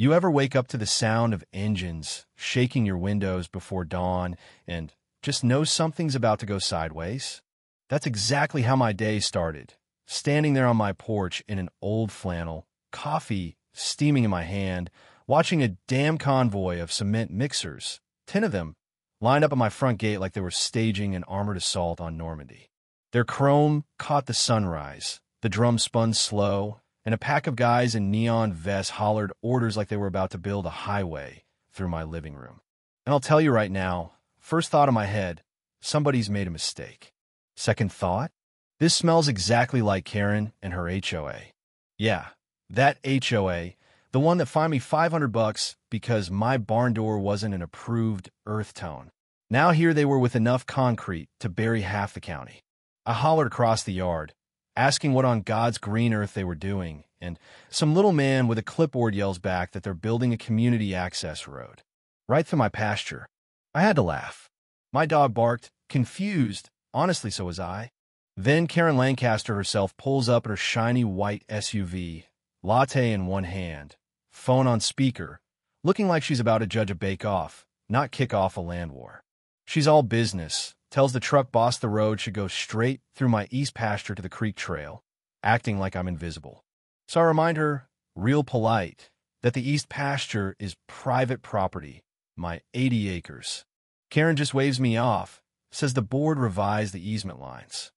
You ever wake up to the sound of engines shaking your windows before dawn and just know something's about to go sideways? That's exactly how my day started. Standing there on my porch in an old flannel, coffee steaming in my hand, watching a damn convoy of cement mixers, 10 of them, lined up at my front gate like they were staging an armored assault on Normandy. Their chrome caught the sunrise, the drum spun slow, and a pack of guys in neon vests hollered orders like they were about to build a highway through my living room. And I'll tell you right now, first thought in my head, somebody's made a mistake. Second thought, this smells exactly like Karen and her HOA. Yeah, that HOA, the one that fined me $500 because my barn door wasn't an approved earth tone. Now here they were with enough concrete to bury half the county. I hollered across the yard, asking what on God's green earth they were doing, and some little man with a clipboard yells back that they're building a community access road right through my pasture. I had to laugh. My dog barked, confused. Honestly, so was I. Then Karen Lancaster herself pulls up in her shiny white SUV, latte in one hand, phone on speaker, looking like she's about to judge a bake-off, not kick off a land war. She's all business, tells the truck boss the road should go straight through my east pasture to the creek trail, acting like I'm invisible. So I remind her, real polite, that the east pasture is private property, my 80 acres. Karen just waves me off, says the board revised the easement lines.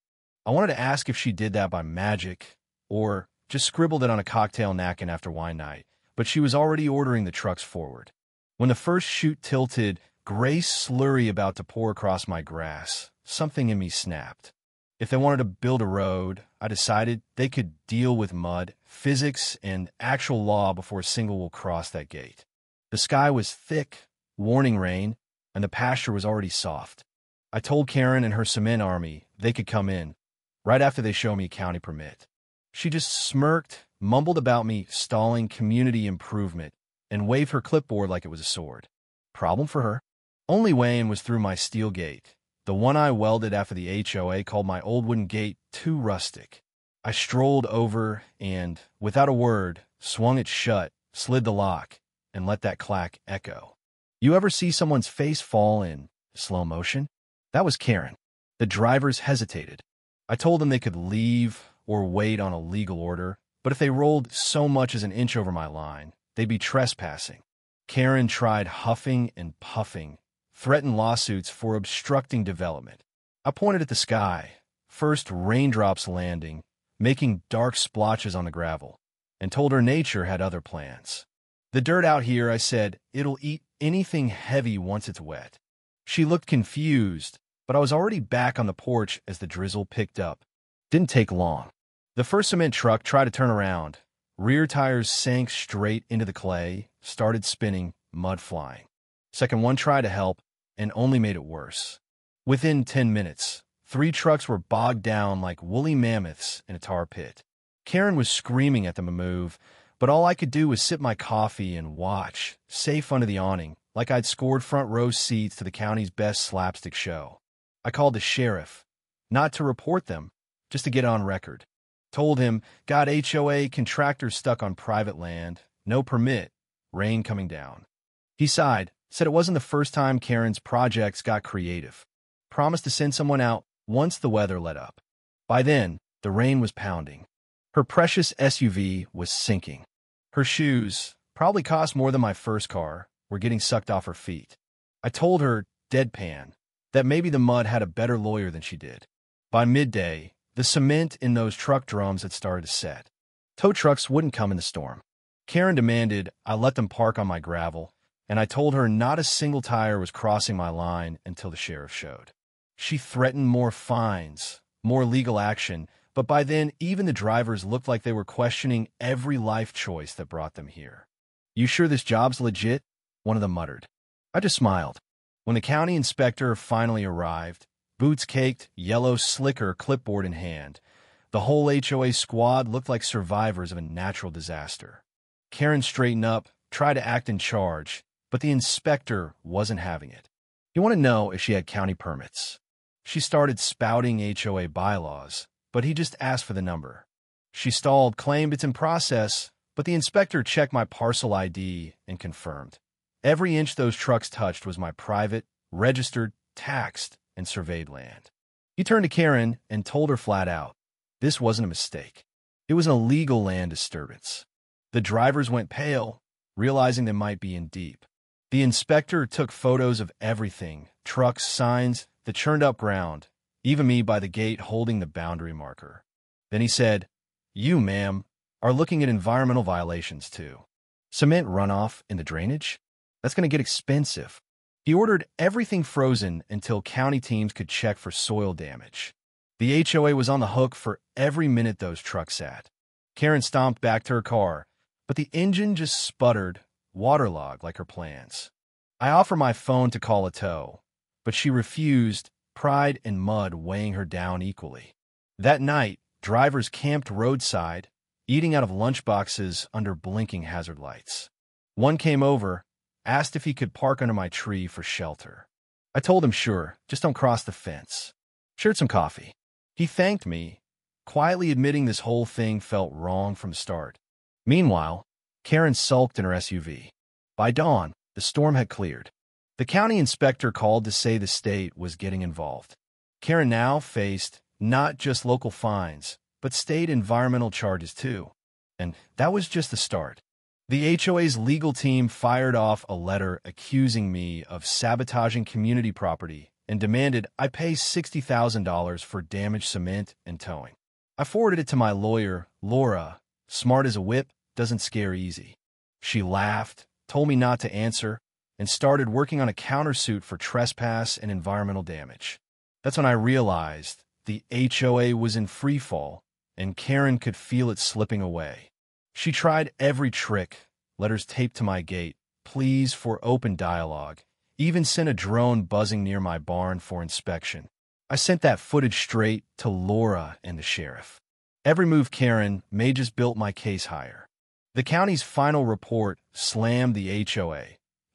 I wanted to ask if she did that by magic or just scribbled it on a cocktail napkin after wine night, but she was already ordering the trucks forward. When the first chute tilted, gray slurry about to pour across my grass, something in me snapped. If they wanted to build a road, I decided they could deal with mud, physics, and actual law before a single will cross that gate. The sky was thick, warning rain, and the pasture was already soft. I told Karen and her cement army they could come in, right after they show me a county permit. She just smirked, mumbled about me stalling community improvement, and waved her clipboard like it was a sword. Problem for her. Only way in was through my steel gate, the one I welded after the HOA called my old wooden gate too rustic. I strolled over and, without a word, swung it shut, slid the lock, and let that clack echo. You ever see someone's face fall in slow motion? That was Karen. The drivers hesitated. I told them they could leave or wait on a legal order, but if they rolled so much as an inch over my line, they'd be trespassing. Karen tried huffing and puffing, threatened lawsuits for obstructing development. I pointed at the sky, first raindrops landing, making dark splotches on the gravel, and told her nature had other plans. The dirt out here, I said, it'll eat anything heavy once it's wet. She looked confused, but I was already back on the porch as the drizzle picked up. Didn't take long. The first cement truck tried to turn around. Rear tires sank straight into the clay, started spinning, mud flying. Second one tried to help, and only made it worse. Within 10 minutes, 3 trucks were bogged down like woolly mammoths in a tar pit. Karen was screaming at them to move, but all I could do was sip my coffee and watch, safe under the awning, like I'd scored front row seats to the county's best slapstick show. I called the sheriff, not to report them, just to get on record. Told him, got HOA contractors stuck on private land, no permit, rain coming down. He sighed, said it wasn't the first time Karen's projects got creative. Promised to send someone out once the weather let up. By then, the rain was pounding. Her precious SUV was sinking. Her shoes, probably cost more than my first car, were getting sucked off her feet. I told her, deadpan, that maybe the mud had a better lawyer than she did. By midday, the cement in those truck drums had started to set. Tow trucks wouldn't come in the storm. Karen demanded I let them park on my gravel, and I told her not a single tire was crossing my line until the sheriff showed. She threatened more fines, more legal action, but by then even the drivers looked like they were questioning every life choice that brought them here. You sure this job's legit? One of them muttered. I just smiled. When the county inspector finally arrived, boots caked, yellow slicker clipboard in hand, the whole HOA squad looked like survivors of a natural disaster. Karen straightened up, tried to act in charge, but the inspector wasn't having it. He wanted to know if she had county permits. She started spouting HOA bylaws, but he just asked for the number. She stalled, claimed it's in process, But the inspector checked my parcel ID and confirmed. Every inch those trucks touched was my private, registered, taxed, and surveyed land. He turned to Karen and told her flat out, this wasn't a mistake. It was an illegal land disturbance. The drivers went pale, realizing they might be in deep. The inspector took photos of everything, trucks, signs, the churned up ground, even me by the gate holding the boundary marker. Then he said, you, ma'am, are looking at environmental violations too. Cement runoff in the drainage? That's going to get expensive. He ordered everything frozen until county teams could check for soil damage. The HOA was on the hook for every minute those trucks sat. Karen stomped back to her car, but the engine just sputtered, waterlogged like her plans. I offered my phone to call a tow, but she refused, pride and mud weighing her down equally. That night, drivers camped roadside, eating out of lunchboxes under blinking hazard lights. One came over, asked if he could park under my tree for shelter. I told him sure, just don't cross the fence. Shared some coffee. He thanked me, quietly admitting this whole thing felt wrong from the start. Meanwhile, Karen sulked in her SUV. By dawn, the storm had cleared. The county inspector called to say the state was getting involved. Karen now faced not just local fines, but state environmental charges too. And that was just the start. The HOA's legal team fired off a letter accusing me of sabotaging community property and demanded I pay $60,000 for damaged cement and towing. I forwarded it to my lawyer, Laura, smart as a whip, doesn't scare easy. She laughed, told me not to answer, and started working on a countersuit for trespass and environmental damage. That's when I realized the HOA was in free fall, and Karen could feel it slipping away. She tried every trick, letters taped to my gate, pleas for open dialogue, even sent a drone buzzing near my barn for inspection. I sent that footage straight to Laura and the sheriff. Every move Karen made just built my case higher. The county's final report slammed the HOA.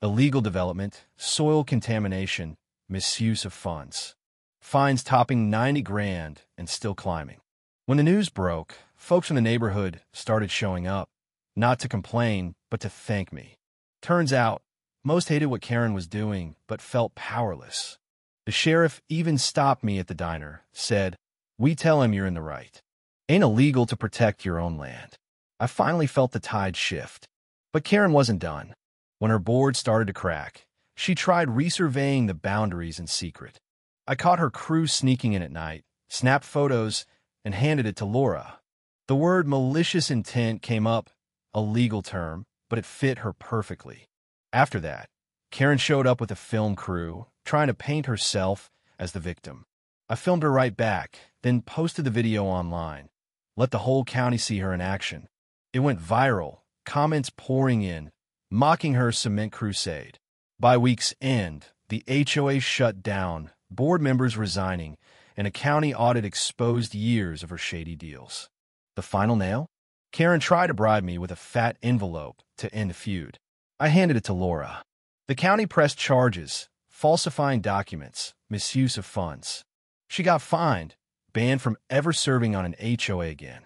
Illegal development, soil contamination, misuse of funds. Fines topping 90 grand and still climbing. When the news broke, folks in the neighborhood started showing up, not to complain, but to thank me. Turns out, most hated what Karen was doing, but felt powerless. The sheriff even stopped me at the diner, said, we tell him you're in the right. Ain't illegal to protect your own land. I finally felt the tide shift. But Karen wasn't done. When her board started to crack, she tried resurveying the boundaries in secret. I caught her crew sneaking in at night, snapped photos, and handed it to Laura. The word malicious intent came up, a legal term, but it fit her perfectly. After that, Karen showed up with a film crew, trying to paint herself as the victim. I filmed her right back, then posted the video online. Let the whole county see her in action. It went viral, comments pouring in, mocking her cement crusade. By week's end, the HOA shut down, board members resigning, and a county audit exposed years of her shady deals. The final nail? Karen tried to bribe me with a fat envelope to end the feud. I handed it to Laura. The county pressed charges, falsifying documents, misuse of funds. She got fined, banned from ever serving on an HOA again.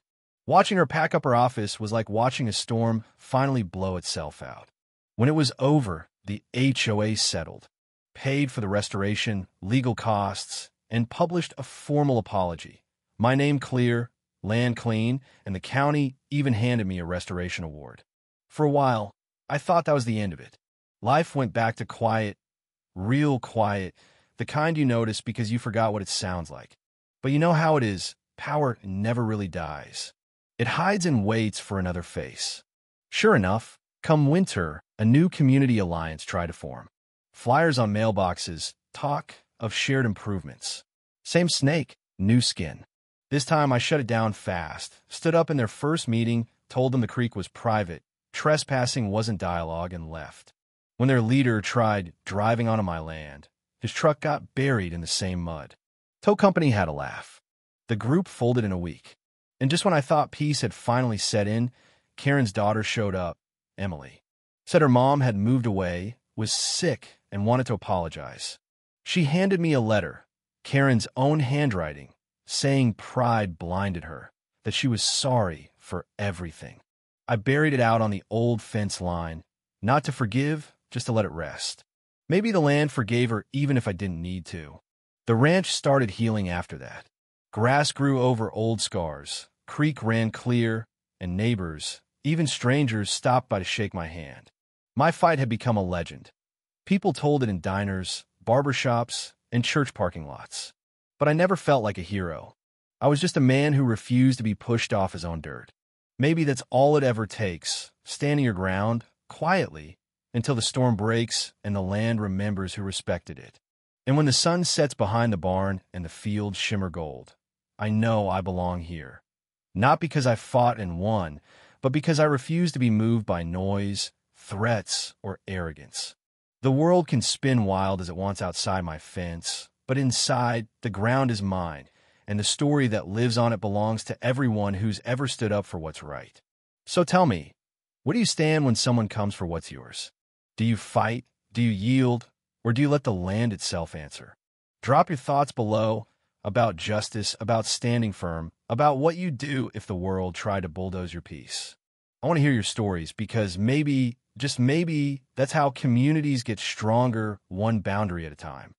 Watching her pack up her office was like watching a storm finally blow itself out. When it was over, the HOA settled, paid for the restoration, legal costs, and published a formal apology. My name clear, land clean, and the county even handed me a restoration award. For a while, I thought that was the end of it. Life went back to quiet, real quiet, the kind you notice because you forgot what it sounds like. But you know how it is, power never really dies. It hides and waits for another face. Sure enough, come winter, a new community alliance tried to form. Flyers on mailboxes, talk of shared improvements. Same snake, new skin. This time I shut it down fast, stood up in their first meeting, told them the creek was private, trespassing wasn't dialogue, and left. When their leader tried driving onto my land, his truck got buried in the same mud. Tow company had a laugh. The group folded in a week. And just when I thought peace had finally set in, Karen's daughter showed up, Emily. Said her mom had moved away, was sick, and wanted to apologize. She handed me a letter, Karen's own handwriting, saying pride blinded her, that she was sorry for everything. I buried it out on the old fence line, not to forgive, just to let it rest. Maybe the land forgave her even if I didn't need to. The ranch started healing after that. Grass grew over old scars, creek ran clear, and neighbors, even strangers, stopped by to shake my hand. My fight had become a legend. People told it in diners, barbershops, and church parking lots. But I never felt like a hero. I was just a man who refused to be pushed off his own dirt. Maybe that's all it ever takes, standing your ground, quietly, until the storm breaks and the land remembers who respected it. And when the sun sets behind the barn and the fields shimmer gold, I know I belong here. Not because I fought and won, but because I refuse to be moved by noise, threats, or arrogance. The world can spin wild as it wants outside my fence, but inside, the ground is mine, and the story that lives on it belongs to everyone who's ever stood up for what's right. So tell me, where do you stand when someone comes for what's yours? Do you fight? Do you yield? Or do you let the land itself answer? Drop your thoughts below about justice, about standing firm, about what you'd do if the world tried to bulldoze your peace. I want to hear your stories because maybe, just maybe, that's how communities get stronger one boundary at a time.